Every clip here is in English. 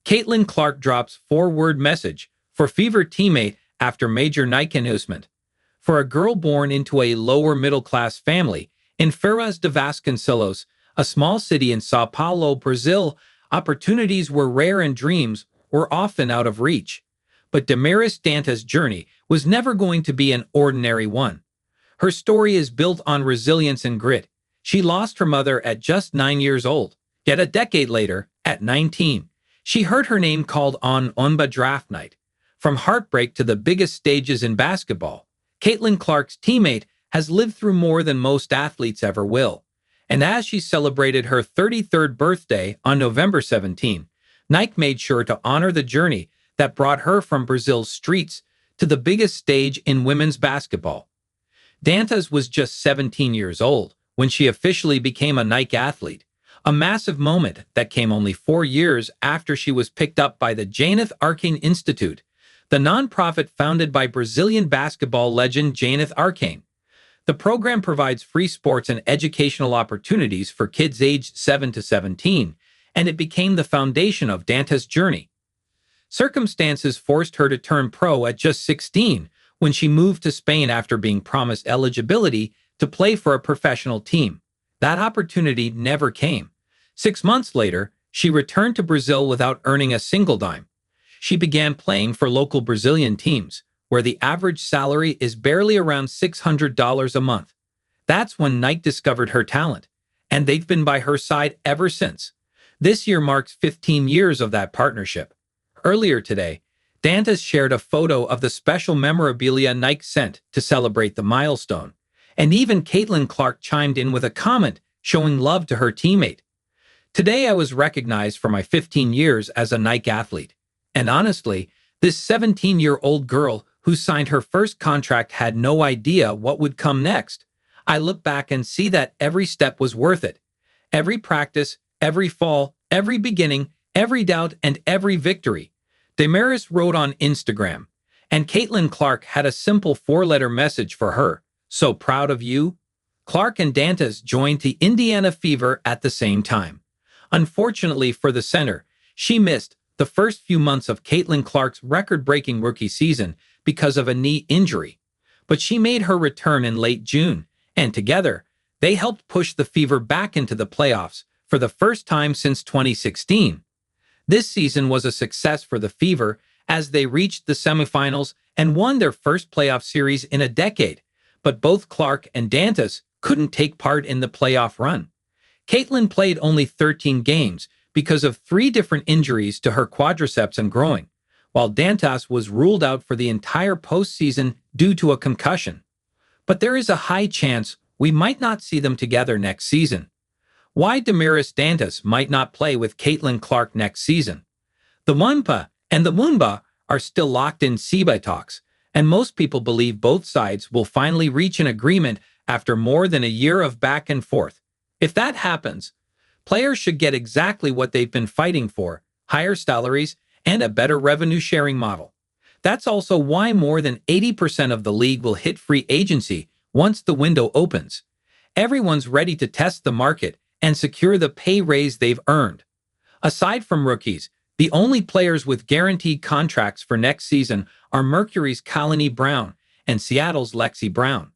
Caitlin Clark drops four-word message for Fever teammate after major Nike announcement. For a girl born into a lower middle-class family in Ferraz de Vasconcelos, a small city in Sao Paulo, Brazil, opportunities were rare and dreams were often out of reach. But Damiris Dantas' journey was never going to be an ordinary one. Her story is built on resilience and grit. She lost her mother at just 9 years old. Yet a decade later, at 19, she heard her name called on Wnba draft night. From heartbreak to the biggest stages in basketball, Caitlin Clark's teammate has lived through more than most athletes ever will. And as she celebrated her 33rd birthday on November 17, Nike made sure to honor the journey that brought her from Brazil's streets to the biggest stage in women's basketball. Dantas was just 17 years old when she officially became a Nike athlete, a massive moment that came only 4 years after she was picked up by the Janeth Arcane Institute, the nonprofit founded by Brazilian basketball legend Janeth Arcane. The program provides free sports and educational opportunities for kids aged 7 to 17, and it became the foundation of Dantas' journey. Circumstances forced her to turn pro at just 16 when she moved to Spain after being promised eligibility to play for a professional team. That opportunity never came. 6 months later, she returned to Brazil without earning a single dime. She began playing for local Brazilian teams, where the average salary is barely around $600 a month. That's when Nike discovered her talent, and they've been by her side ever since. This year marks 15 years of that partnership. Earlier today, Dantas shared a photo of the special memorabilia Nike sent to celebrate the milestone, and even Caitlin Clark chimed in with a comment showing love to her teammate. Today I was recognized for my 15 years as a Nike athlete, and honestly, this 17-year-old girl who signed her first contract had no idea what would come next. I look back and see that every step was worth it. Every practice, every fall, every beginning, every doubt, and every victory. Damiris wrote on Instagram, and Caitlin Clark had a simple 4-letter message for her. So proud of you. Clark and Dantas joined the Indiana Fever at the same time. Unfortunately for the center, she missed the first few months of Caitlin Clark's record-breaking rookie season because of a knee injury. But she made her return in late June, and together, they helped push the Fever back into the playoffs for the first time since 2016. This season was a success for the Fever as they reached the semifinals and won their first playoff series in a decade, but both Clark and Dantas couldn't take part in the playoff run. Caitlin played only 13 games because of 3 different injuries to her quadriceps and groin, while Dantas was ruled out for the entire postseason due to a concussion. But there is a high chance we might not see them together next season. Why Damiris Dantas might not play with Caitlin Clark next season? The Wnba and the Wnba are still locked in CBA talks, and most people believe both sides will finally reach an agreement after more than a year of back and forth. If that happens, players should get exactly what they've been fighting for: higher salaries and a better revenue-sharing model. That's also why more than 80% of the league will hit free agency once the window opens. Everyone's ready to test the market and secure the pay raise they've earned. Aside from rookies, the only players with guaranteed contracts for next season are Mercury's Kalani Brown and Seattle's Lexi Brown.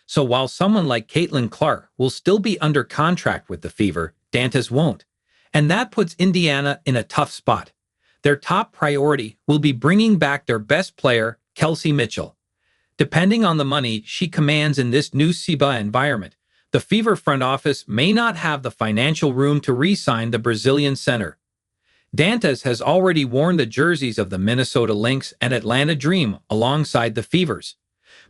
So while someone like Caitlin Clark will still be under contract with the Fever, Dantas won't. And that puts Indiana in a tough spot. Their top priority will be bringing back their best player, Kelsey Mitchell. Depending on the money she commands in this new CBA environment, the Fever front office may not have the financial room to re-sign the Brazilian center. Dantas has already worn the jerseys of the Minnesota Lynx and Atlanta Dream alongside the Fevers.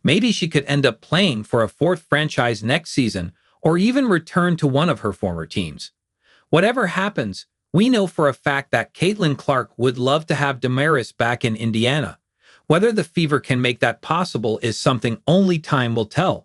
Maybe she could end up playing for a 4th franchise next season or even return to one of her former teams. Whatever happens, we know for a fact that Caitlin Clark would love to have Damiris back in Indiana. Whether the Fever can make that possible is something only time will tell.